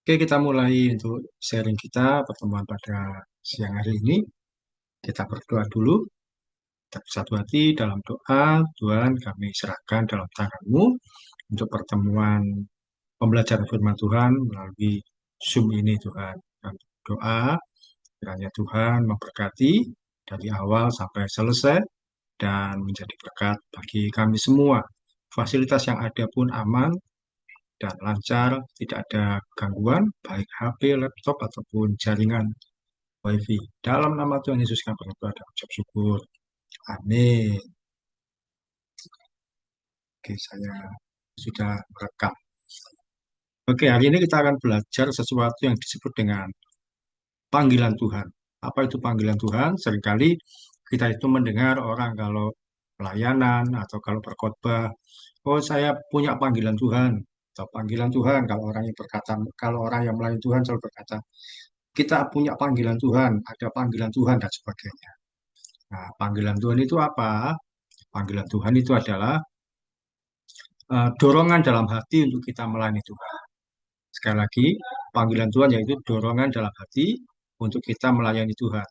Oke, kita mulai untuk sharing kita pertemuan pada siang hari ini. Kita berdoa dulu. Kita bersatu hati dalam doa. Tuhan, kami serahkan dalam tangan-Mu untuk pertemuan pembelajaran firman Tuhan melalui Zoom ini, Tuhan. Kami berdoa, kiranya Tuhan memberkati dari awal sampai selesai dan menjadi berkat bagi kami semua. Fasilitas yang ada pun aman dan lancar, tidak ada gangguan, baik HP, laptop, ataupun jaringan WiFi. Dalam nama Tuhan Yesus kami berdoa dan ucap syukur. Amin. Oke, saya sudah merekam. Oke, hari ini kita akan belajar sesuatu yang disebut dengan panggilan Tuhan. Apa itu panggilan Tuhan? Seringkali kita itu mendengar orang kalau pelayanan atau kalau berkhotbah, oh saya punya panggilan Tuhan. Atau panggilan Tuhan, kalau orang yang berkata, kalau orang yang melayani Tuhan selalu berkata, kita punya panggilan Tuhan, ada panggilan Tuhan dan sebagainya. Nah, panggilan Tuhan itu apa? Panggilan Tuhan itu adalah dorongan dalam hati untuk kita melayani Tuhan. Sekali lagi, panggilan Tuhan yaitu dorongan dalam hati untuk kita melayani Tuhan.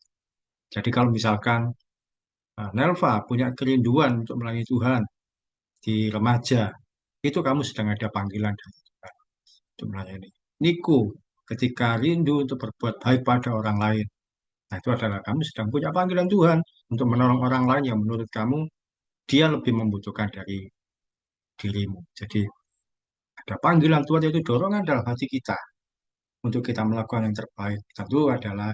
Jadi kalau misalkan Nelva punya kerinduan untuk melayani Tuhan di remaja, itu kamu sedang ada panggilan dari Tuhan untuk melayani. Niku, ketika rindu untuk berbuat baik pada orang lain, nah itu adalah kamu sedang punya panggilan Tuhan untuk menolong orang lain yang menurut kamu dia lebih membutuhkan dari dirimu. Jadi ada panggilan Tuhan yaitu dorongan dalam hati kita untuk kita melakukan yang terbaik. Tentu adalah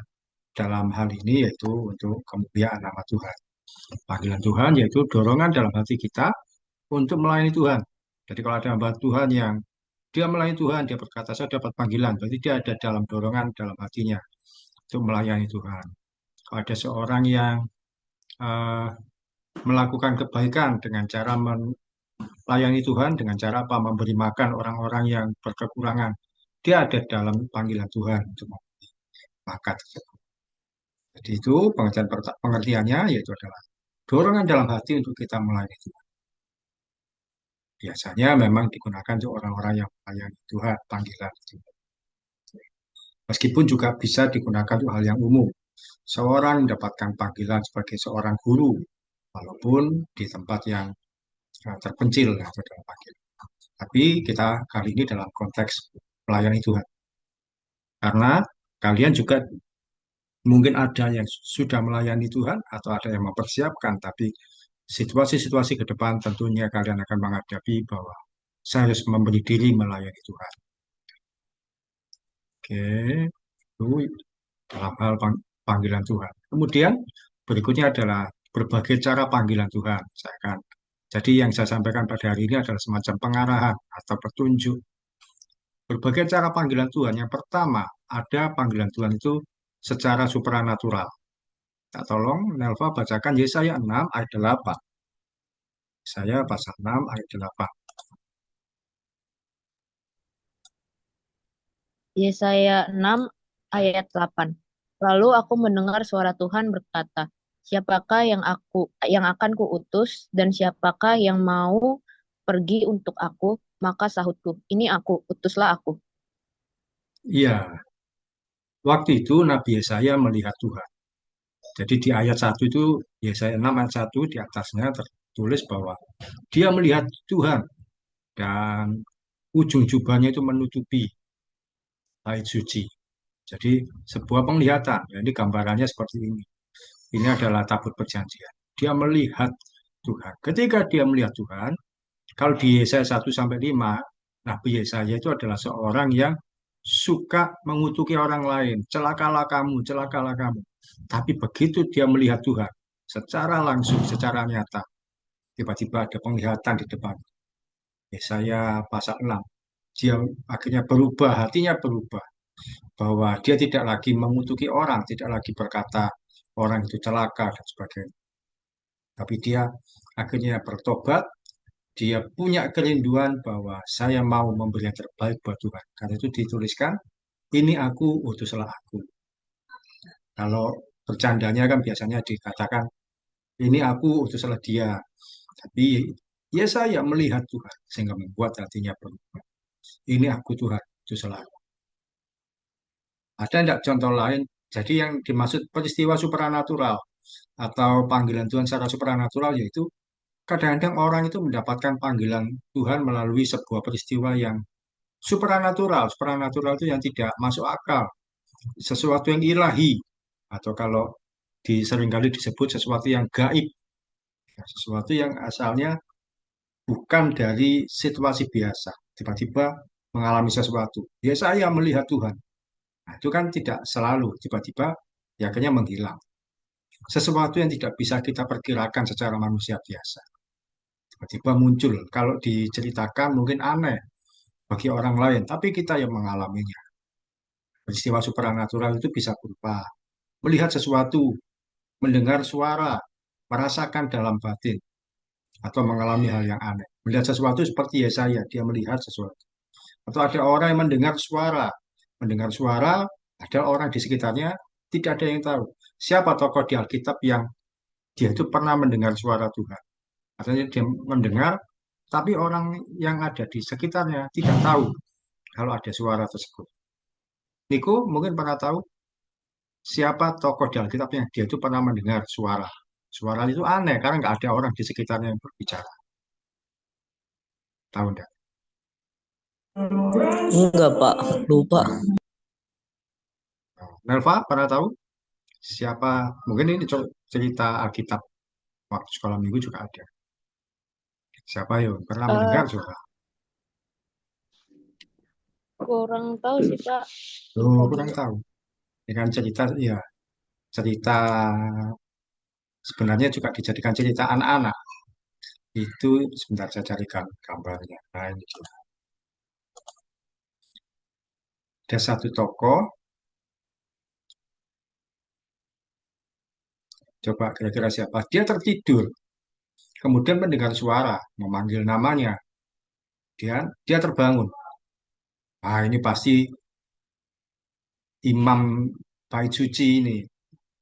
dalam hal ini yaitu untuk kemuliaan nama Tuhan. Panggilan Tuhan yaitu dorongan dalam hati kita untuk melayani Tuhan. Jadi kalau ada hamba Tuhan yang dia melayani Tuhan, dia berkata, saya dapat panggilan. Berarti dia ada dalam dorongan dalam hatinya untuk melayani Tuhan. Kalau ada seorang yang eh, melakukan kebaikan dengan cara melayani Tuhan, dengan cara apa? Memberi makan orang-orang yang berkekurangan. Dia ada dalam panggilan Tuhan untuk memberi makan. Jadi itu pengertiannya yaitu adalah dorongan dalam hati untuk kita melayani Tuhan. Biasanya memang digunakan untuk orang-orang yang melayani Tuhan, panggilan Tuhan. Meskipun juga bisa digunakan untuk hal yang umum. Seorang mendapatkan panggilan sebagai seorang guru, walaupun di tempat yang terpencil atau dalam panggilan. Tapi kita kali ini dalam konteks melayani Tuhan. Karena kalian juga mungkin ada yang sudah melayani Tuhan atau ada yang mempersiapkan, tapi situasi-situasi ke depan tentunya kalian akan menghadapi bahwa saya harus memberi diri melayani Tuhan. Oke, itu dalam hal panggilan Tuhan. Kemudian berikutnya adalah berbagai cara panggilan Tuhan. Jadi yang saya sampaikan pada hari ini adalah semacam pengarahan atau petunjuk. Berbagai cara panggilan Tuhan. Yang pertama, ada panggilan Tuhan itu secara supranatural. Tak tolong Nelva bacakan Yesaya 6 ayat 8. Saya pasal 6 ayat 8. Yesaya 6 ayat 8. Lalu aku mendengar suara Tuhan berkata, siapakah yang akan kuutus dan siapakah yang mau pergi untuk aku? Maka sahutku, ini aku, utuslah aku. Iya, waktu itu Nabi Yesaya melihat Tuhan. Jadi di ayat 1 itu, Yesaya 6 ayat 1 di atasnya tertulis bahwa dia melihat Tuhan dan ujung jubahnya itu menutupi bait suci. Jadi sebuah penglihatan, ya, ini gambarannya seperti ini. Ini adalah tabut perjanjian. Dia melihat Tuhan. Ketika dia melihat Tuhan, kalau di Yesaya 1 sampai 5, Nabi Yesaya itu adalah seorang yang suka mengutuki orang lain. Celakalah kamu, celakalah kamu. Tapi begitu dia melihat Tuhan, secara langsung, secara nyata, tiba-tiba ada penglihatan di depan. Yesaya pasal 6. Dia akhirnya berubah, hatinya berubah. Bahwa dia tidak lagi mengutuki orang, tidak lagi berkata orang itu celaka dan sebagainya. Tapi dia akhirnya bertobat, dia punya kerinduan bahwa saya mau memberi yang terbaik buat Tuhan. Karena itu dituliskan, ini aku, utuslah aku. Kalau bercandanya kan biasanya dikatakan, ini aku, utuslah dia. Tapi ya saya melihat Tuhan, sehingga membuat hatinya berubah. Ini aku Tuhan, utuslah aku. Ada tidak contoh lain? Jadi yang dimaksud peristiwa supranatural atau panggilan Tuhan secara supranatural yaitu kadang-kadang orang itu mendapatkan panggilan Tuhan melalui sebuah peristiwa yang supranatural. Supranatural itu yang tidak masuk akal, sesuatu yang ilahi, atau kalau seringkali disebut sesuatu yang gaib, sesuatu yang asalnya bukan dari situasi biasa. Tiba-tiba mengalami sesuatu. Ya saya melihat Tuhan. Nah, itu kan tidak selalu tiba-tiba ya akhirnya menghilang. Sesuatu yang tidak bisa kita perkirakan secara manusia biasa. Tiba-tiba muncul. Kalau diceritakan mungkin aneh bagi orang lain, tapi kita yang mengalaminya. Peristiwa supranatural itu bisa berupa melihat sesuatu, mendengar suara, merasakan dalam batin, atau mengalami hal yang aneh. Melihat sesuatu seperti Yesaya, dia melihat sesuatu. Atau ada orang yang mendengar suara, ada orang di sekitarnya, tidak ada yang tahu. Siapa tokoh di Alkitab yang dia itu pernah mendengar suara Tuhan? Artinya dia mendengar, tapi orang yang ada di sekitarnya tidak tahu kalau ada suara tersebut. Niko mungkin pernah tahu siapa tokoh di Alkitab yang dia itu pernah mendengar suara. Suara itu aneh karena nggak ada orang di sekitarnya yang berbicara. Tahu enggak? Enggak, Pak. Lupa. Nelva pernah tahu siapa? Mungkin ini cerita Alkitab waktu sekolah minggu juga ada. Siapa yo pernah Eh, mendengar suara? kurang tahu sih Pak. Oh, Lupa kurang juga. tahu. Dengan cerita, ya cerita sebenarnya juga dijadikan cerita anak-anak. Itu sebentar saya carikan gambarnya. Nah, ini dia. Ada satu tokoh, coba kira-kira siapa? Dia tertidur, kemudian mendengar suara memanggil namanya. Dia terbangun. Ah, ini pasti Imam Bait Suci ini,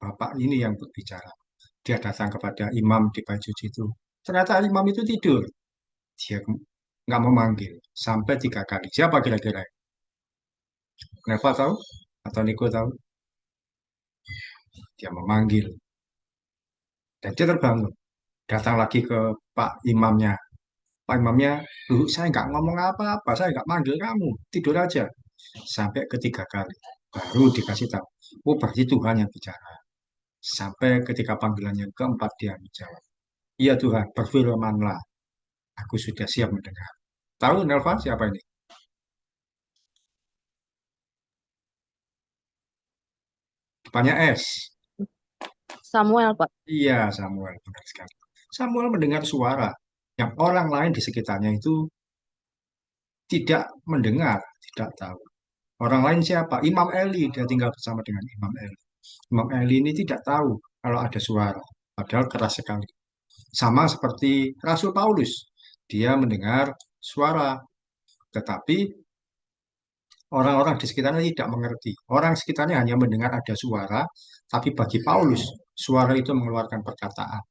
Bapak ini yang berbicara. Dia datang kepada imam di Bait Suci itu. Ternyata imam itu tidur. Dia nggak memanggil sampai 3 kali. Siapa kira-kira? Neva tahu? Atau Niko tahu? Dia memanggil. Dan dia terbangun. Datang lagi ke Pak Imamnya. Pak Imamnya, "Loh, saya nggak ngomong apa-apa. Saya nggak manggil kamu. Tidur aja." Sampai ketiga kali. Baru dikasih tahu. Oh, berarti Tuhan yang bicara. Sampai ketika panggilan yang keempat dia menjawab. Iya Tuhan, berfirmanlah. Aku sudah siap mendengar. Tahu Nelva siapa ini? Depannya S. Samuel Pak. Iya, Samuel. Benar sekali. Samuel mendengar suara yang orang lain di sekitarnya itu tidak mendengar, tidak tahu. Orang lain siapa? Imam Eli. Dia tinggal bersama dengan Imam Eli. Imam Eli ini tidak tahu kalau ada suara. Padahal keras sekali. Sama seperti Rasul Paulus. Dia mendengar suara. Tetapi orang-orang di sekitarnya tidak mengerti. Orang sekitarnya hanya mendengar ada suara. Tapi bagi Paulus, suara itu mengeluarkan perkataan.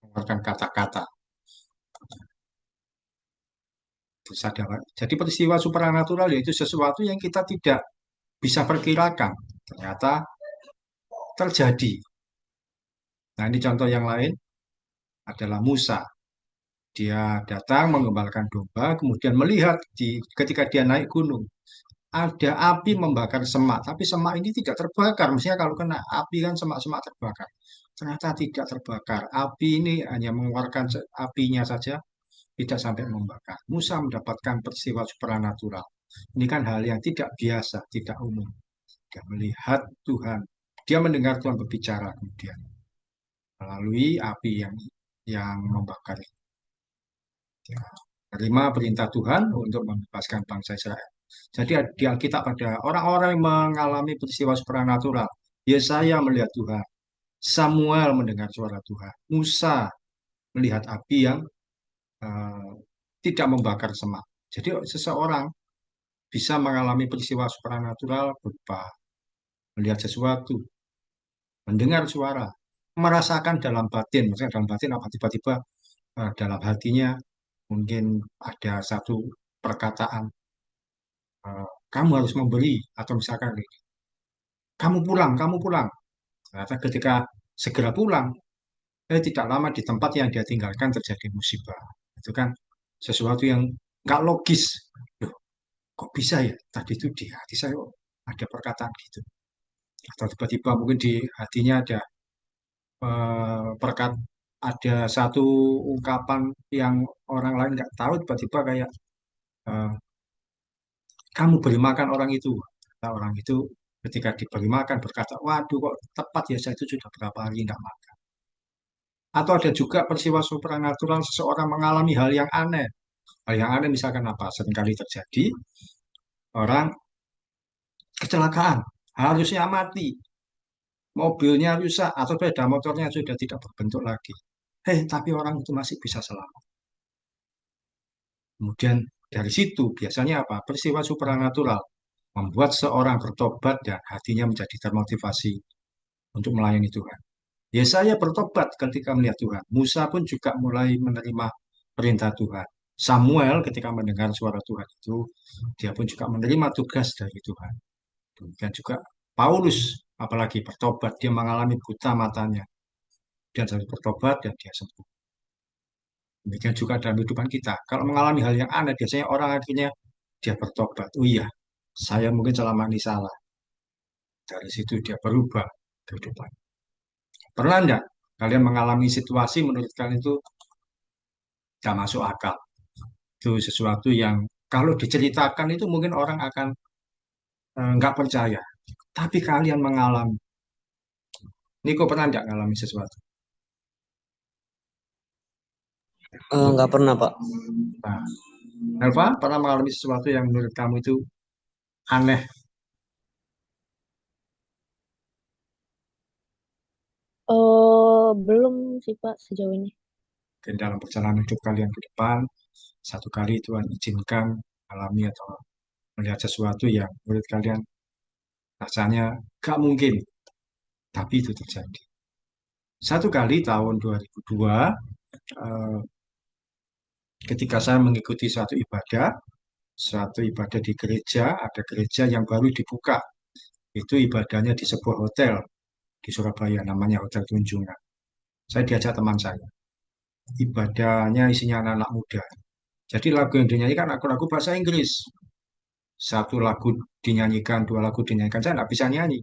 Mengeluarkan kata-kata. Kesadaran. Jadi peristiwa supranatural yaitu sesuatu yang kita tidak bisa perkirakan. Ternyata terjadi. Nah, ini contoh yang lain adalah Musa. Dia datang mengembalakan domba, kemudian melihat ketika dia naik gunung, ada api membakar semak, tapi semak ini tidak terbakar. Mestinya kalau kena api kan semak-semak terbakar. Ternyata tidak terbakar. Api ini hanya mengeluarkan apinya saja, tidak sampai membakar. Musa mendapatkan peristiwa supranatural. Ini kan hal yang tidak biasa, tidak umum. Dia melihat Tuhan. Dia mendengar Tuhan berbicara kemudian melalui api yang membakar. Ya, menerima perintah Tuhan untuk membebaskan bangsa Israel. Jadi di Alkitab ada orang-orang yang mengalami peristiwa supranatural. Yesaya melihat Tuhan. Samuel mendengar suara Tuhan. Musa melihat api yang eh, tidak membakar semak. Jadi seseorang bisa mengalami peristiwa supranatural berupa melihat sesuatu, mendengar suara, merasakan dalam batin. Maksudnya dalam batin apa tiba-tiba dalam hatinya mungkin ada satu perkataan, kamu harus memberi atau misalkan kamu pulang. Ternyata ketika segera pulang, tidak lama di tempat yang dia tinggalkan terjadi musibah. Itu kan sesuatu yang nggak logis. Loh, kok bisa ya? Tadi itu di hati saya kok ada perkataan gitu. Atau tiba-tiba mungkin di hatinya ada perkat ada satu ungkapan yang orang lain nggak tahu tiba-tiba kayak eh, kamu beri makan orang itu. Nah, orang itu ketika diberi makan berkata, waduh kok tepat ya saya itu sudah berapa hari nggak makan. Atau ada juga peristiwa supranatural seseorang mengalami hal yang aneh. Hal yang aneh misalkan apa? Seringkali terjadi orang kecelakaan, harusnya mati, mobilnya rusak atau sepeda motornya sudah tidak berbentuk lagi. Tapi orang itu masih bisa selamat. Kemudian dari situ biasanya apa? Peristiwa supranatural membuat seorang bertobat dan hatinya menjadi termotivasi untuk melayani Tuhan. Ya saya bertobat ketika melihat Tuhan. Musa pun juga mulai menerima perintah Tuhan. Samuel ketika mendengar suara Tuhan itu, dia pun juga menerima tugas dari Tuhan. Demikian juga Paulus, apalagi bertobat, dia mengalami buta matanya. Dan saya bertobat dan dia sembuh. Demikian juga dalam kehidupan kita. Kalau mengalami hal yang aneh, biasanya orang akhirnya dia bertobat. Oh iya, saya mungkin selama ini salah. Dari situ dia berubah kehidupan. Pernah enggak kalian mengalami situasi menurut kalian itu tidak masuk akal? Itu sesuatu yang kalau diceritakan itu mungkin orang akan nggak percaya. Tapi kalian mengalami. Niko pernah enggak mengalami sesuatu? Nggak pernah, Pak. Nah, Elva pernah mengalami sesuatu yang menurut kamu itu aneh Belum sih Pak sejauh ini. dan dalam perjalanan hidup kalian ke depan? Satu kali Tuhan izinkan alami atau melihat sesuatu yang menurut kalian rasanya gak mungkin, tapi itu terjadi. Satu kali tahun 2002, eh, ketika saya mengikuti suatu ibadah di gereja, ada gereja yang baru dibuka. Itu ibadahnya di sebuah hotel di Surabaya, namanya Hotel Tunjungan. Saya diajak teman saya. Ibadahnya isinya anak-anak muda. Jadi lagu yang dinyanyikan lagu-lagu bahasa Inggris. Satu lagu dinyanyikan, dua lagu dinyanyikan, saya nggak bisa nyanyi.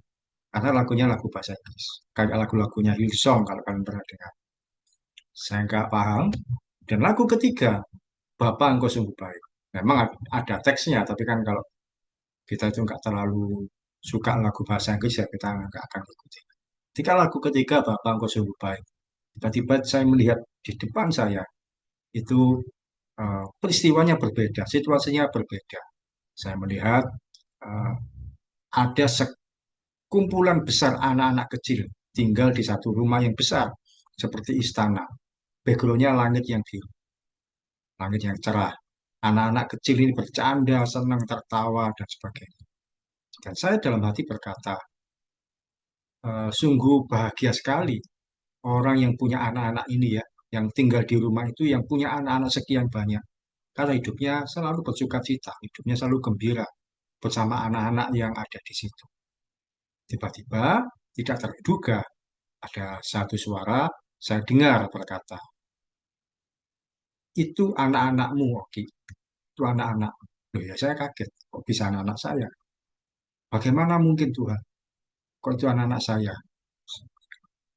Karena lagunya lagu bahasa Inggris. Kayak lagu-lagunya Hillsong kalau kalian pernah dengar. Saya nggak paham. Dan lagu ketiga, Bapa Engkau Sungguh Baik. Memang ada teksnya, tapi kan kalau kita itu nggak terlalu suka lagu bahasa Inggris, ya kita nggak akan ikuti. Ketika lagu ketiga, Bapa Engkau Sungguh Baik. Tiba-tiba saya melihat di depan saya, itu peristiwanya berbeda, situasinya berbeda. Saya melihat eh, ada sekumpulan besar anak-anak kecil tinggal di satu rumah yang besar, seperti istana. Backgroundnya langit yang biru, langit yang cerah. Anak-anak kecil ini bercanda, senang, tertawa, dan sebagainya. Dan saya dalam hati berkata, sungguh bahagia sekali orang yang punya anak-anak ini ya, yang tinggal di rumah itu, yang punya anak-anak sekian banyak. Karena hidupnya selalu bersuka cita, hidupnya selalu gembira bersama anak-anak yang ada di situ. Tiba-tiba, tidak terduga, ada satu suara, saya dengar berkata, itu anak-anakmu, Oki. Itu anak-anak. Loh ya, saya kaget. Kok bisa anak-anak saya? Bagaimana mungkin Tuhan? Kok itu anak-anak saya?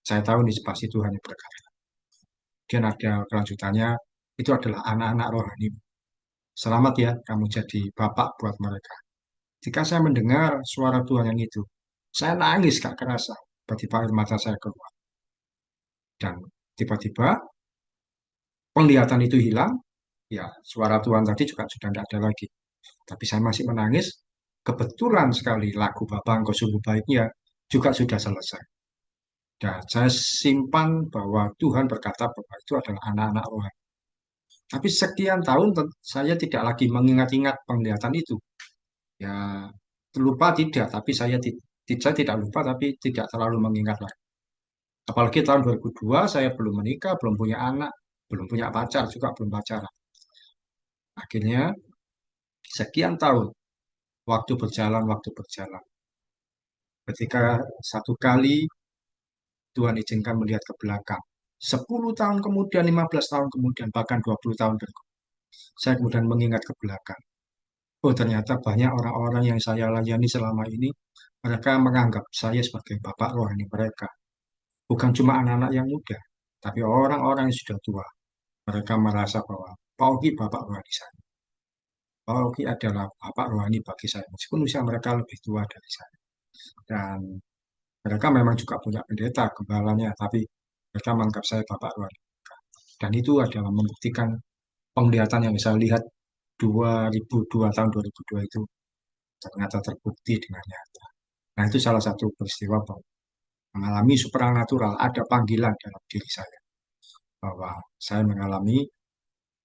Saya tahu ini pasti Tuhan yang berkata. Dan ada kelanjutannya, itu adalah anak-anak rohani. Selamat ya, kamu jadi bapak buat mereka. Jika saya mendengar suara Tuhan yang itu, saya nangis gak kerasa. Tiba-tiba air mata saya keluar. Dan tiba-tiba penglihatan itu hilang, ya suara Tuhan tadi juga sudah tidak ada lagi. Tapi saya masih menangis. Kebetulan sekali lagu Bapa Engkau Sungguh Baiknya juga sudah selesai. Dan saya simpan bahwa Tuhan berkata bahwa itu adalah anak-anak rohani. Tapi sekian tahun saya tidak lagi mengingat-ingat penglihatan itu. Ya, lupa tidak, tapi saya tidak lupa, tapi tidak terlalu mengingat lagi. Apalagi tahun 2002 saya belum menikah, belum punya anak, belum punya pacar, juga belum pacaran. Akhirnya sekian tahun, waktu berjalan, waktu berjalan. Ketika satu kali Tuhan izinkan melihat ke belakang, 10 tahun kemudian, 15 tahun kemudian, bahkan 20 tahun berikut, saya kemudian mengingat ke belakang. Oh, ternyata banyak orang-orang yang saya layani selama ini, mereka menganggap saya sebagai bapak rohani mereka. Bukan cuma anak-anak yang muda, tapi orang-orang yang sudah tua. Mereka merasa bahwa Pak Ogi bapak rohani saya. Pak Ogi adalah bapak rohani bagi saya, meskipun usia mereka lebih tua dari saya. Dan mereka memang juga punya pendeta, gembalanya, tapi mereka menganggap saya bapak rohani. Dan itu adalah membuktikan penglihatan yang saya lihat 2002 tahun 2002 itu ternyata terbukti dengan nyata. Nah, itu salah satu peristiwa bahwa mengalami supranatural, ada panggilan dalam diri saya bahwa saya mengalami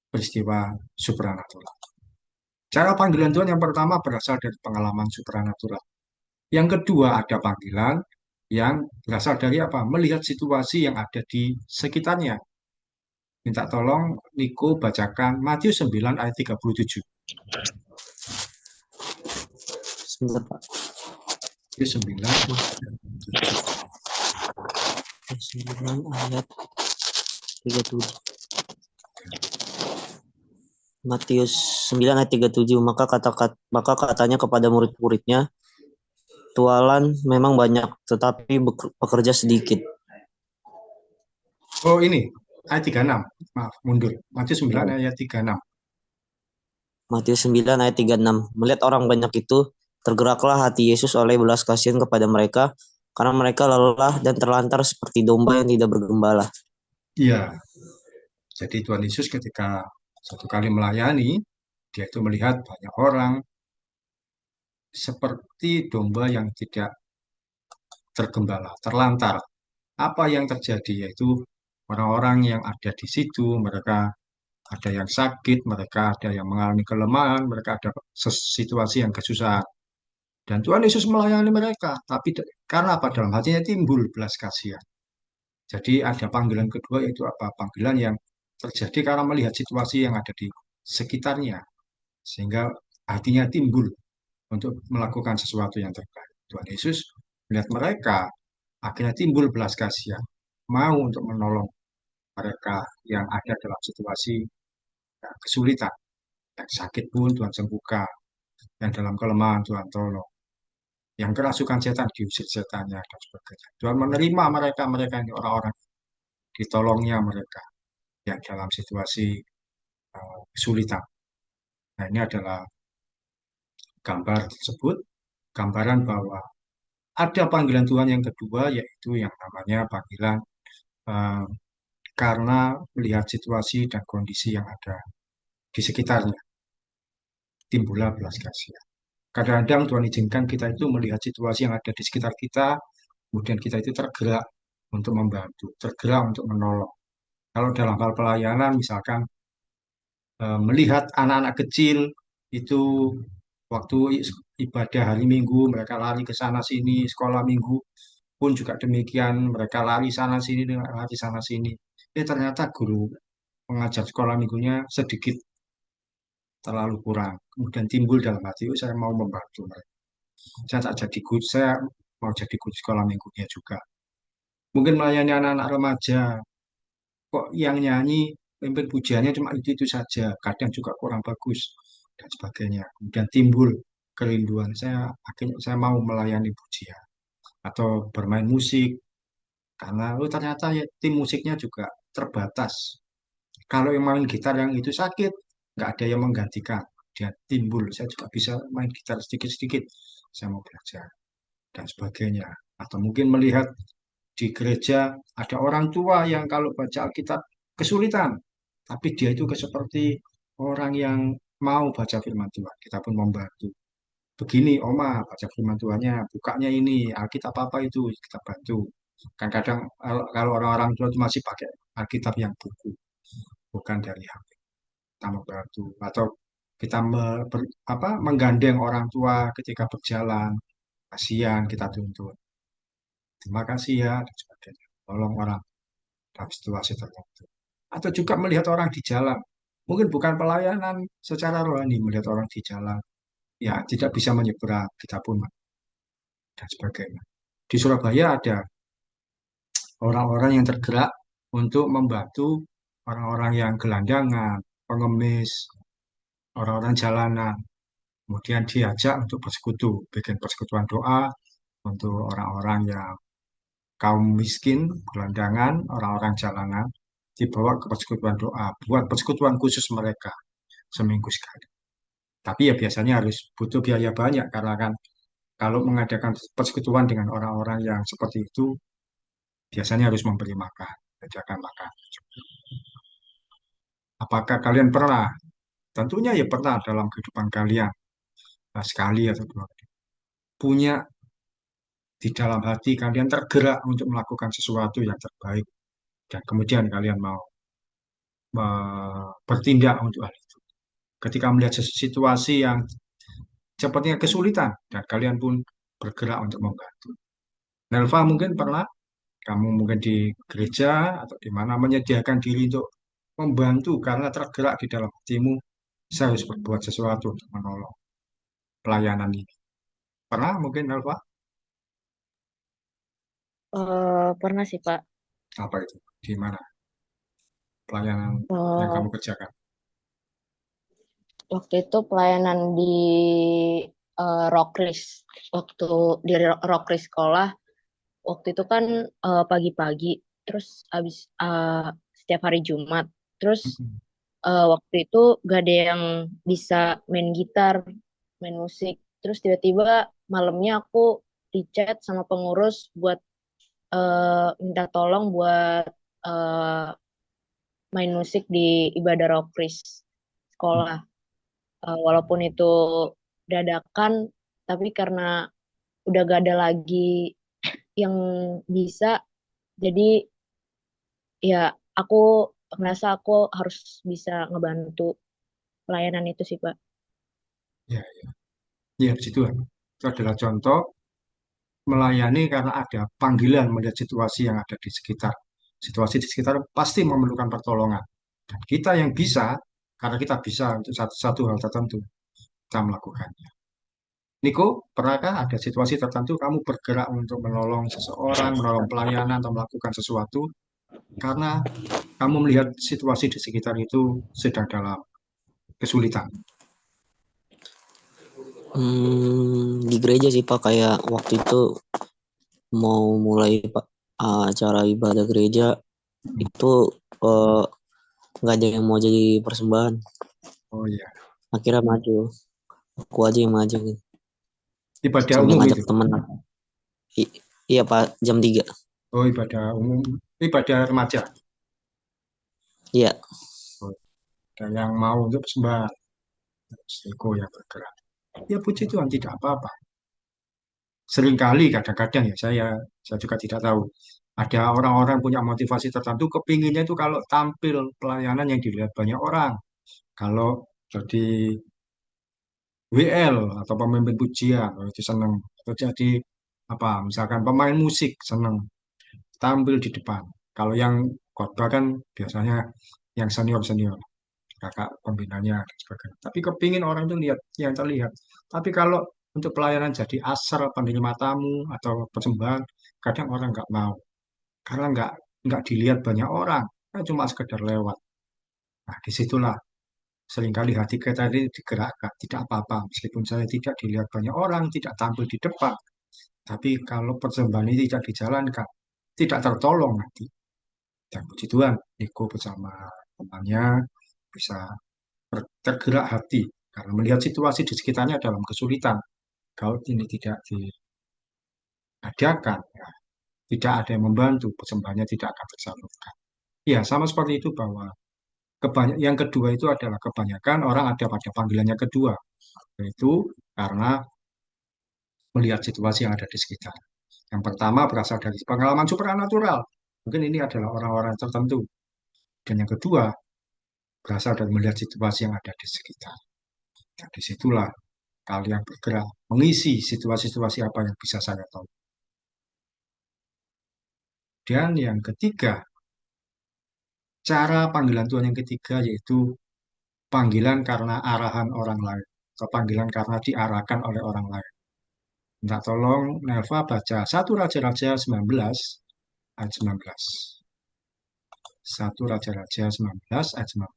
peristiwa supranatural. Cara panggilan Tuhan yang pertama berasal dari pengalaman supranatural. Yang kedua ada panggilan yang berasal dari apa? Melihat situasi yang ada di sekitarnya. Minta tolong Niko bacakan Matius 9 ayat 37. Sebentar, Pak. Matius 9 9 ayat 37. Matius 9 ayat 37. Maka katanya kepada murid-muridnya, tualan memang banyak, tetapi pekerja sedikit. Oh, ini ayat 36. Maaf, mundur. Matius 9 ayat 36. Matius 9 ayat 36. Melihat orang banyak itu, tergeraklah hati Yesus oleh belas kasihan kepada mereka, karena mereka lelah dan terlantar seperti domba yang tidak bergembala. Iya, jadi Tuhan Yesus ketika satu kali melayani, dia itu melihat banyak orang seperti domba yang tidak tergembala, terlantar. Apa yang terjadi yaitu orang-orang yang ada di situ, mereka ada yang sakit, mereka ada yang mengalami kelemahan, mereka ada situasi yang kesusahan. Dan Tuhan Yesus melayani mereka, tapi karena apa? Dalam hatinya timbul belas kasihan. Jadi ada panggilan kedua yaitu apa? Panggilan yang terjadi karena melihat situasi yang ada di sekitarnya, sehingga hatinya timbul untuk melakukan sesuatu yang terbaik. Tuhan Yesus melihat mereka, akhirnya timbul belas kasihan, mau untuk menolong mereka yang ada dalam situasi kesulitan. Yang sakit pun Tuhan sembuhkan, yang dalam kelemahan Tuhan tolong, yang kerasukan setan diusir setannya dan sebagainya. Tuhan menerima mereka ini orang-orang ditolongnya mereka yang dalam situasi kesulitan. Nah, ini adalah gambar tersebut, gambaran bahwa ada panggilan Tuhan yang kedua, yaitu yang namanya panggilan eh, karena melihat situasi dan kondisi yang ada di sekitarnya, timbullah belas kasihan. Kadang-kadang Tuhan izinkan kita itu melihat situasi yang ada di sekitar kita, kemudian kita itu tergerak untuk membantu, tergerak untuk menolong. Kalau dalam hal pelayanan, misalkan melihat anak-anak kecil itu waktu ibadah hari Minggu, mereka lari ke sana sini, sekolah Minggu pun juga demikian, mereka lari sana sini, lari sana sini. Ternyata guru pengajar sekolah minggunya sedikit terlalu kurang. Kemudian timbul dalam hati, oh, saya mau membantu mereka. Saya tak jadi guru, saya mau jadi guru sekolah minggunya juga. Mungkin melayani anak-anak remaja, kok yang nyanyi, pimpin pujiannya cuma itu saja, kadang juga kurang bagus dan sebagainya. Kemudian timbul kerinduan saya, akhirnya saya mau melayani pujian atau bermain musik karena oh, ternyata ya, tim musiknya juga terbatas. Kalau yang main gitar yang itu sakit, nggak ada yang menggantikan. Dia timbul, saya juga bisa main gitar sedikit-sedikit. Saya mau belajar dan sebagainya. Atau mungkin melihat di gereja ada orang tua yang kalau baca Alkitab kesulitan, tapi dia itu seperti orang yang mau baca firman Tuhan. Kita pun membantu. Begini, Oma, baca firman Tuhannya, bukanya ini, Alkitab apa itu, kita bantu. Kan kadang kalau orang-orang tua itu masih pakai Alkitab yang buku, bukan dari HP. Kita membantu. Atau kita menggandeng orang tua ketika berjalan, kasihan kita tuntun. Terima kasih ya, dan sebagainya. Tolong orang dalam situasi tertentu. Atau juga melihat orang di jalan. Mungkin bukan pelayanan secara rohani, melihat orang di jalan. Ya, tidak bisa menyeberang, kita pun dan sebagainya. Di Surabaya ada orang-orang yang tergerak untuk membantu orang-orang yang gelandangan, pengemis, orang-orang jalanan. Kemudian diajak untuk bersekutu, bikin persekutuan doa untuk orang-orang yang kaum miskin, gelandangan, orang-orang jalanan, dibawa ke persekutuan doa, buat persekutuan khusus mereka seminggu sekali. Tapi ya biasanya harus butuh biaya banyak karena kan kalau mengadakan persekutuan dengan orang-orang yang seperti itu, biasanya harus memberi makan, menyediakan makan. Apakah kalian pernah? Tentunya ya pernah dalam kehidupan kalian, sekali atau dua kali. Punya di dalam hati kalian tergerak untuk melakukan sesuatu yang terbaik. Dan kemudian kalian mau bertindak untuk hal itu. Ketika melihat situasi yang sepertinya kesulitan, dan kalian pun bergerak untuk membantu. Nelva mungkin pernah, kamu mungkin di gereja atau di mana menyediakan diri untuk membantu karena tergerak di dalam hatimu, saya harus berbuat sesuatu untuk menolong pelayanan ini. Pernah mungkin Nelva? Pernah sih, Pak. Apa itu? Di mana pelayanan yang Eh, kamu kerjakan? Waktu itu pelayanan di Rokris. Waktu di Rokris sekolah, waktu itu kan pagi-pagi, terus habis setiap hari Jumat. Terus waktu itu gak ada yang bisa main gitar, main musik. Terus tiba-tiba malamnya aku di chat sama pengurus buat minta tolong buat eh, main musik di ibadah Rokris sekolah. Walaupun itu dadakan, tapi karena udah gak ada lagi yang bisa, jadi ya aku merasa aku harus bisa ngebantu pelayanan itu sih, Pak. Ya, ya, di situ. Itu adalah contoh melayani karena ada panggilan melihat situasi yang ada di sekitar. Situasi di sekitar pasti memerlukan pertolongan. Dan kita yang bisa, karena kita bisa untuk satu hal tertentu, kita melakukannya. Niko, pernahkah ada situasi tertentu kamu bergerak untuk menolong seseorang, menolong pelayanan, atau melakukan sesuatu karena kamu melihat situasi di sekitar itu sedang dalam kesulitan? Di gereja sih Pak, kayak waktu itu mau mulai Pak acara ibadah gereja itu eh, nggak ada yang mau jadi persembahan. Oh iya, Akhirnya maju, aku aja yang maju gitu. ibadah Sambil umum ngajak itu. temen. Iya Pak, jam 3. Oh, ibadah umum, ibadah remaja. Iya. Oh, ada yang mau untuk persembahan. Ego yang bergerak. Ya puji Tuhan tidak apa-apa. Seringkali kadang-kadang ya saya juga tidak tahu. Ada orang-orang punya motivasi tertentu, kepinginnya itu kalau tampil pelayanan yang dilihat banyak orang. Kalau jadi WL atau pemimpin pujian, oh, itu seneng. Atau jadi apa, misalkan pemain musik seneng tampil di depan. Kalau yang khotbah kan biasanya yang senior-senior, kakak pembinanya dan sebagainya. Tapi kepingin orang itu lihat yang terlihat. Tapi kalau untuk pelayanan jadi asar penerima tamu atau persembahan, kadang orang nggak mau karena nggak dilihat banyak orang, kan cuma sekedar lewat. Nah, disitulah seringkali hati kita ini digerakkan, tidak apa-apa, meskipun saya tidak dilihat banyak orang, tidak tampil di depan, tapi kalau persembahan ini tidak dijalankan, tidak tertolong nanti. Dan puji Tuhan, Niko bersama temannya bisa tergerak hati karena melihat situasi di sekitarnya dalam kesulitan. Kalau ini tidak diadakan, ya, tidak ada yang membantu, persembahannya tidak akan tersalurkan. Ya, sama seperti itu bahwa yang kedua itu adalah kebanyakan orang ada pada panggilannya kedua, yaitu karena melihat situasi yang ada di sekitar. Yang pertama berasal dari pengalaman supranatural. Mungkin ini adalah orang-orang tertentu. Dan yang kedua berasal dari melihat situasi yang ada di sekitar. Dan disitulah kalian bergerak mengisi situasi-situasi apa yang bisa saya tahu. Dan yang ketiga, cara panggilan Tuhan yang ketiga yaitu panggilan karena arahan orang lain atau panggilan karena diarahkan oleh orang lain. Minta tolong Nelva baca 1 Raja-Raja 19 ayat 19. 1 Raja-Raja 19 ayat 19.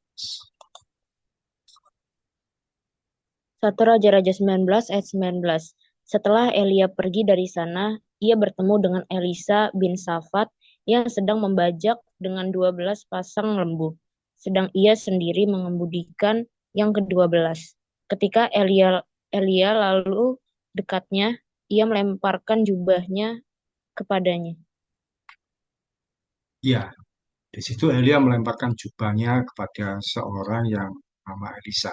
1 Raja-Raja 19 ayat 19. Setelah Elia pergi dari sana, ia bertemu dengan Elisa bin Safat yang sedang membajak dengan 12 pasang lembu, sedang ia sendiri mengemudikan yang ke-12. Ketika Elia lalu dekatnya, ia melemparkan jubahnya kepadanya. Ya, di situ Elia melemparkan jubahnya kepada seorang yang nama Elisa.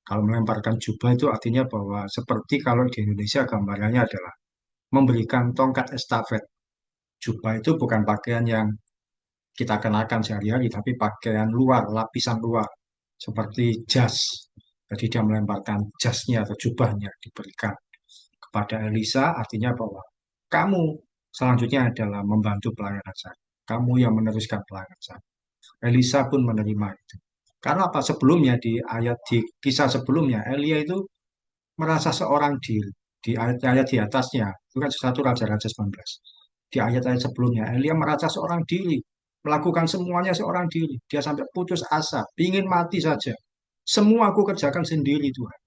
Kalau melemparkan jubah itu artinya bahwa seperti kalau di Indonesia gambarannya adalah memberikan tongkat estafet. Jubah itu bukan pakaian yang kita kenakan sehari-hari, tapi pakaian luar, lapisan luar, seperti jas. Jadi dia melemparkan jasnya atau jubahnya diberikan kepada Elisa, artinya bahwa kamu selanjutnya adalah membantu pelayanan saya. Kamu yang meneruskan pelayanan saya. Elisa pun menerima itu. Karena apa? Sebelumnya di kisah sebelumnya, Elia itu merasa seorang diri. Di ayat-ayat di atasnya, itu kan 1 Raja-Raja 19. Di ayat-ayat sebelumnya, Elia merasa seorang diri, melakukan semuanya seorang diri. Dia sampai putus asa, ingin mati saja. Semua aku kerjakan sendiri Tuhan.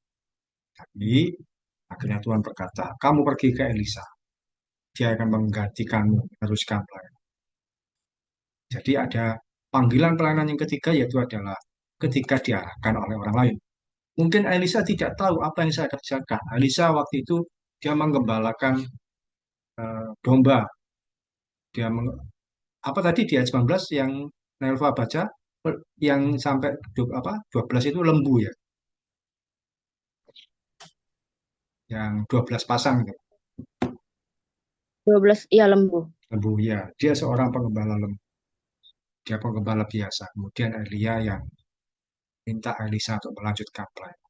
Tapi akhirnya Tuhan berkata, kamu pergi ke Elisa. Dia akan menggantikanmu, meneruskan pelayanan. Jadi ada panggilan pelayanan yang ketiga yaitu adalah ketika diarahkan oleh orang lain. Mungkin Elisa tidak tahu apa yang saya kerjakan. Elisa waktu itu dia menggembalakan domba. Dia apa tadi di ayat 19 yang Nelva baca yang sampai 12 itu lembu ya. Yang 12 pasang itu. 12, iya lembu. Lembu ya. Dia seorang penggembala lembu. Dia penggembala biasa. Kemudian Elia yang minta Elisa untuk melanjutkan pelayanan.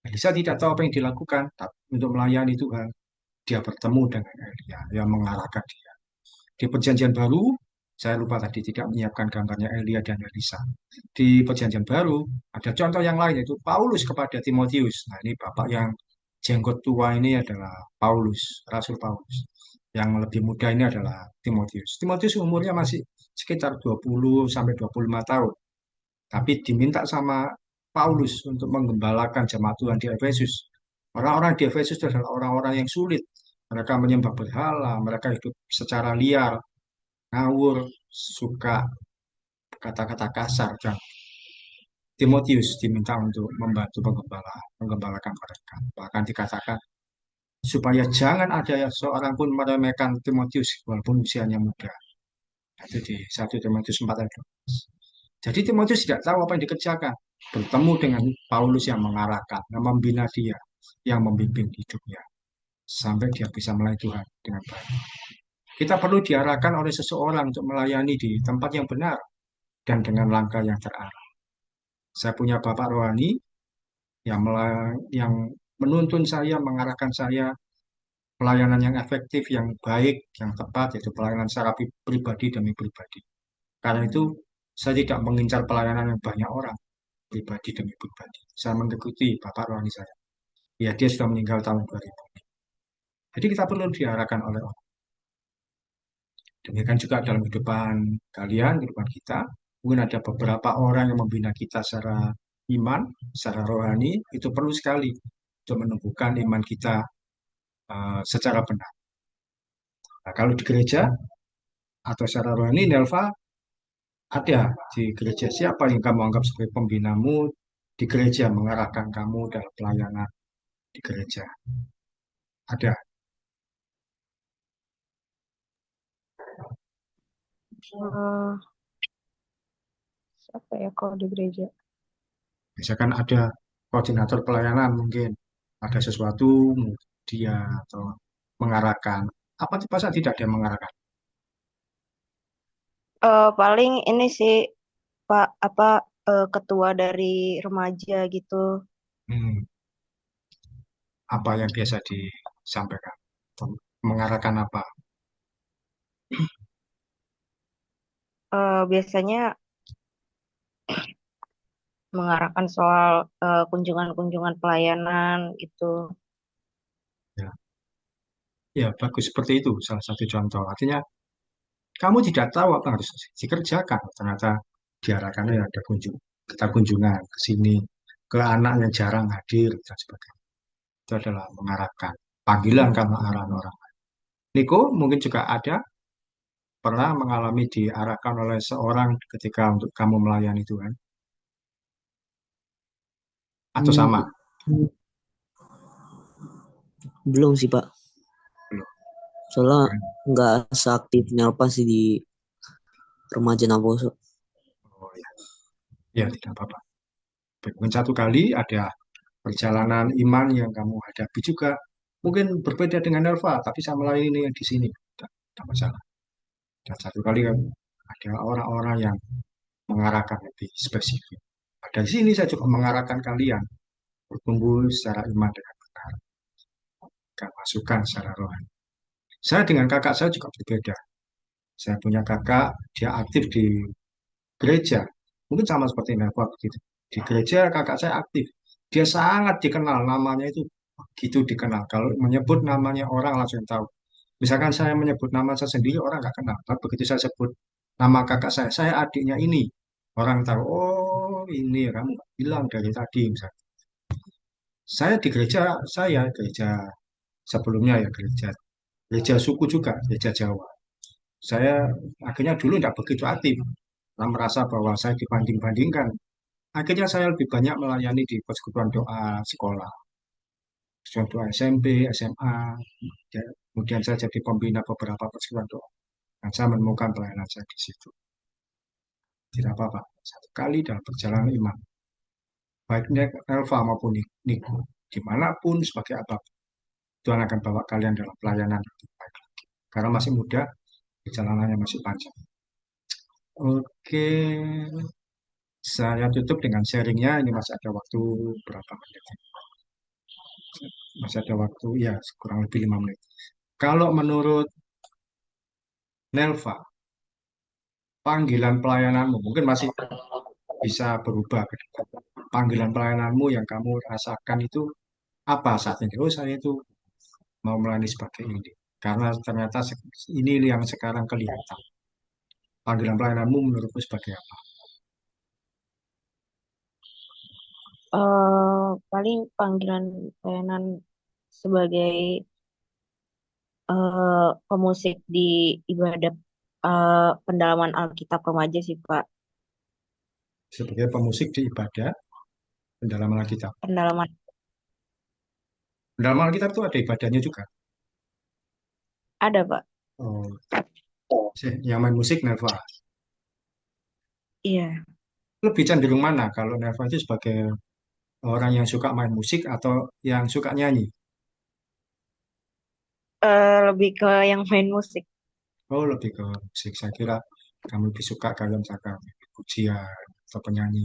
Elisa tidak tahu apa yang dilakukan, tapi untuk melayani Tuhan, dia bertemu dengan Elia yang mengarahkan dia. Di Perjanjian Baru, saya lupa tadi tidak menyiapkan gambarnya Elia dan Elisa. Di Perjanjian Baru, ada contoh yang lain, yaitu Paulus kepada Timotius. Nah, ini bapak yang jenggot tua ini adalah Paulus, Rasul Paulus. Yang lebih muda ini adalah Timotius. Timotius umurnya masih sekitar 20 sampai 25 tahun. Tapi diminta sama Paulus untuk menggembalakan jemaat Tuhan di Efesus. Orang-orang di Efesus adalah orang-orang yang sulit. Mereka menyembah berhala, mereka hidup secara liar, ngawur, suka kata-kata kasar. Dan Timotius diminta untuk membantu menggembalakan mereka. Bahkan dikatakan supaya jangan ada seorang pun meremehkan Timotius walaupun usianya muda. Itu di 1 Timotius 4 ayat 12. Jadi Timotius tidak tahu apa yang dikerjakan. Bertemu dengan Paulus yang mengarahkan, yang membina dia, yang membimbing hidupnya. Sampai dia bisa melayani Tuhan dengan baik. Kita perlu diarahkan oleh seseorang untuk melayani di tempat yang benar dan dengan langkah yang terarah. Saya punya bapak rohani yang menuntun saya, mengarahkan saya pelayanan yang efektif, yang baik, yang tepat, yaitu pelayanan secara pribadi demi pribadi. Karena itu, saya tidak mengincar pelayanan yang banyak orang, pribadi demi pribadi. Saya mengikuti bapak rohani saya. Ya, dia sudah meninggal tahun 2000. Jadi kita perlu diarahkan oleh orang. Demikian juga dalam kehidupan kalian, kehidupan kita. Mungkin ada beberapa orang yang membina kita secara iman, secara rohani. Itu perlu sekali untuk menumbuhkan iman kita secara benar. Nah, kalau di gereja atau secara rohani, Nelva, ada di gereja siapa yang kamu anggap sebagai pembinamu di gereja, mengarahkan kamu dalam pelayanan di gereja? Ada. Eh, Siapa ya kalau di gereja? Misalkan ada koordinator pelayanan mungkin ada sesuatu dia atau mengarahkan. Apa tipe saat tidak ada yang mengarahkan? Paling ini sih Pak apa ketua dari remaja gitu. Hmm, apa yang biasa disampaikan? Atau mengarahkan apa? Biasanya mengarahkan soal kunjungan-kunjungan pelayanan itu. Ya. Ya, bagus seperti itu. Salah satu contoh. Artinya, kamu tidak tahu apa yang harus dikerjakan. Ternyata diarahkan ya ada kita kunjungan ke sini, ke anak yang jarang hadir, dan sebagainya. Itu adalah mengarahkan. Panggilan kamu arahan orang. Niko mungkin juga ada pernah mengalami diarahkan oleh seorang ketika untuk kamu melayani Tuhan. Atau Hmm, sama? belum sih Pak. Belum. Soalnya nggak seaktif Nelpa sih di remaja Naboso. Oh ya, ya tidak apa-apa. Mungkin satu kali ada perjalanan iman yang kamu hadapi juga. Mungkin berbeda dengan Elva, tapi sama lain ini yang di sini. Tidak masalah. Dan satu kali kan ada orang-orang yang mengarahkan lebih spesifik. Dari sini saya juga mengarahkan kalian bertumbuh secara iman dengan benar, dan masukan secara rohani. Saya dengan kakak saya juga berbeda. Saya punya kakak, dia aktif di gereja. Mungkin sama seperti Nelva begitu. Di gereja kakak saya aktif. Dia sangat dikenal, namanya itu begitu dikenal. Kalau menyebut namanya orang langsung tahu. Misalkan saya menyebut nama saya sendiri, orang nggak kenal. Tapi begitu saya sebut nama kakak saya adiknya ini. Orang tahu, oh ini kamu nggak bilang dari tadi. Misalnya. Saya di gereja, gereja sebelumnya ya, gereja suku juga, gereja Jawa. Saya akhirnya dulu tidak begitu aktif. Saya merasa bahwa saya dibanding-bandingkan. Akhirnya saya lebih banyak melayani di persekutuan doa sekolah, persekutuan doa SMP, SMA. Ya, kemudian saya jadi pembina beberapa persekutuan doa. Dan saya menemukan pelayanan saya di situ. Tidak apa-apa. Satu kali dalam perjalanan iman, baik Elva maupun Niko, dimanapun sebagai apapun, Tuhan akan bawa kalian dalam pelayanan yang lebih baik. Karena masih muda, perjalanannya masih panjang. Oke, saya tutup dengan sharingnya. Ini masih ada waktu berapa menit? Masih ada waktu, ya kurang lebih 5 menit. Kalau menurut Nelva, panggilan pelayananmu mungkin masih bisa berubah ke depan. Panggilan pelayananmu yang kamu rasakan itu apa saat ini? Oh, saya itu mau melayani sebagai ini. Karena ternyata ini yang sekarang kelihatan. Panggilan pelayananmu menurutmu sebagai apa? Paling panggilan pelayanan sebagai pemusik di ibadah pendalaman Alkitab remaja sih Pak. Sebagai pemusik di ibadah pendalaman Alkitab. Pendalaman Pendalaman Alkitab itu ada ibadahnya juga. ada Pak. Oh, yang main musik Nelva. Iya. Lebih cenderung mana kalau Nelva itu sebagai orang yang suka main musik atau yang suka nyanyi? Lebih ke yang main musik. Oh, lebih ke musik. Saya kira kamu lebih suka kalau misalkan pujian atau penyanyi.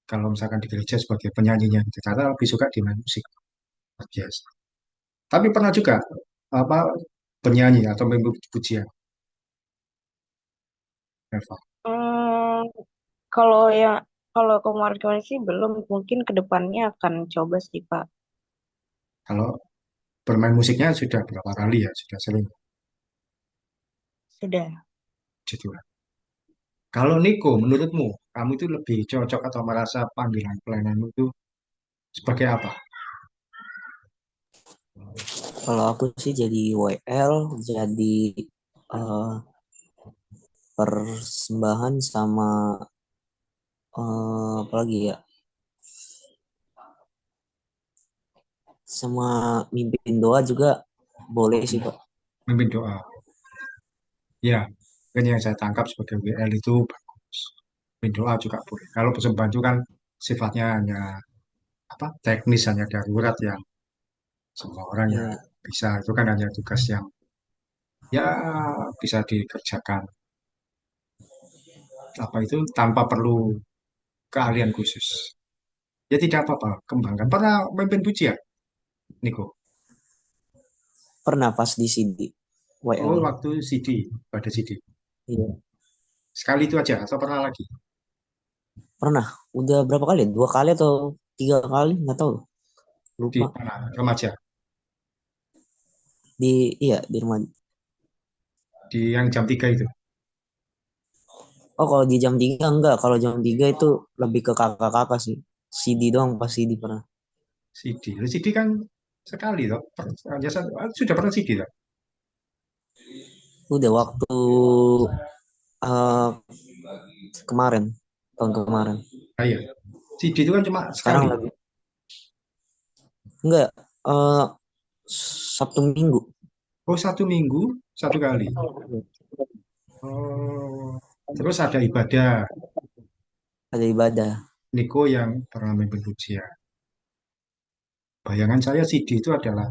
Kalau misalkan di gereja sebagai penyanyinya, gitu. Karena lebih suka di main musik. Yes. Tapi pernah juga apa penyanyi atau main pujian, Nelva. Hmm, kalau yang kalau kemarin-kemarin sih belum, mungkin kedepannya akan coba sih Pak. Kalau bermain musiknya sudah berapa kali ya? Sudah sering. Sudah. Gitu. Kalau Niko, menurutmu, kamu itu lebih cocok atau merasa panggilan pelayananmu itu sebagai apa? Kalau aku sih jadi WL, jadi eh, persembahan sama apa lagi ya? Sama mimpin doa juga boleh sih Pak. Memimpin doa. Ya, kan yang saya tangkap sebagai WL itu bagus. Memimpin doa juga boleh. Kalau persembahan itu kan sifatnya hanya apa teknis, hanya darurat yang semua orang ya Iya. bisa. Itu kan hanya tugas yang ya bisa dikerjakan. Apa itu tanpa perlu keahlian khusus. Ya tidak apa-apa, kembangkan. Pernah memimpin pujian, Niko? Pernah pas di CD Oh, WL. waktu CD, pada CD. Iya. Sekali itu aja atau pernah lagi? Pernah. Udah berapa kali? 2 kali atau 3 kali? Nggak tahu. Di Lupa. mana? Remaja. Di iya di rumah. di yang jam 3 itu. Oh kalau di jam 3 enggak. Kalau jam 3 itu lebih ke kakak-kakak sih. CD doang pas CD pernah. CD. CD kan sekali toh. Sudah pernah CD toh? Udah waktu eh, kemarin tahun kemarin. Ah, iya. CD itu kan cuma Sekarang sekali. lagi enggak eh Sabtu Minggu. Oh, 1 minggu, 1 kali. Oh, terus ada ibadah. Ada ibadah. Niko yang pernah memimpin pujian. Bayangan saya CD itu adalah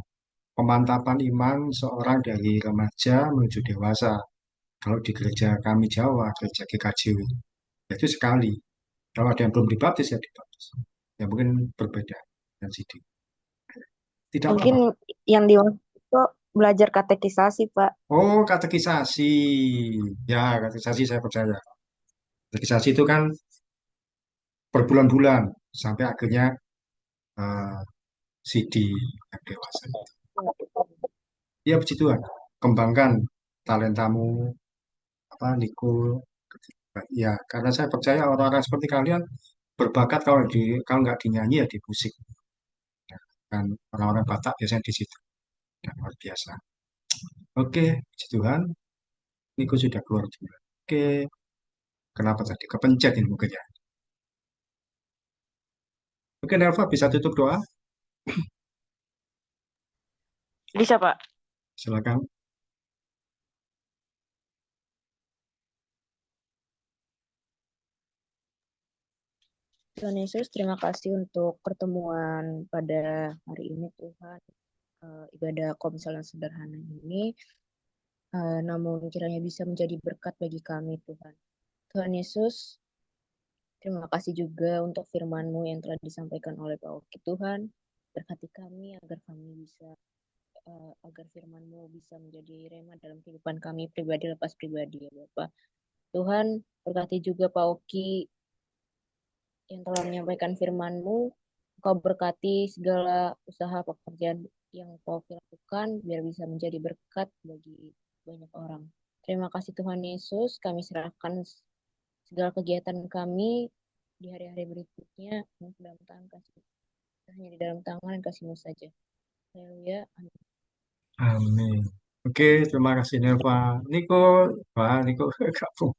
pemantapan iman seorang dari remaja menuju dewasa. Kalau di gereja kami Jawa, gereja GKJ itu sekali. Kalau ada yang belum dibaptis ya dibaptis. Ya mungkin berbeda dengan CD. Tidak Mungkin apa-apa. yang dimaksud itu belajar katekisasi, Pak. Oh, katekisasi. Ya, katekisasi saya percaya. Katekisasi itu kan berbulan-bulan sampai akhirnya eh, CD yang dewasa. Ya, puji Tuhan. Kembangkan talentamu, apa, Niko. Ya, karena saya percaya orang-orang seperti kalian berbakat kalau nggak dinyanyi ya di musik. Dan orang-orang Batak biasanya di situ. Dan luar biasa. Oke, puji Tuhan. Niko sudah keluar juga. Oke, kenapa tadi? Kepencet ini mungkin ya. Oke, Nelva bisa tutup doa? Bisa, Pak. Silakan. Tuhan Yesus, terima kasih untuk pertemuan pada hari ini, Tuhan. Ibadah komsel yang sederhana ini, namun kiranya bisa menjadi berkat bagi kami, Tuhan. Tuhan Yesus, terima kasih juga untuk firman-Mu yang telah disampaikan oleh Pak Oki, Tuhan. Berkati kami agar kami bisa, agar firman-Mu bisa menjadi rema dalam kehidupan kami pribadi lepas pribadi, ya Bapak. Tuhan, berkati juga Pak Oki yang telah menyampaikan firman-Mu. Kau berkati segala usaha pekerjaan yang Kau lakukan biar bisa menjadi berkat bagi banyak orang. Terima kasih Tuhan Yesus, kami serahkan segala kegiatan kami di hari-hari berikutnya ke dalam tangan kasih. Hanya di dalam tangan dan kasih-Mu saja. Haleluya. Amin. Amin. Oke, terima kasih Nelva. Niko, Niko gabung.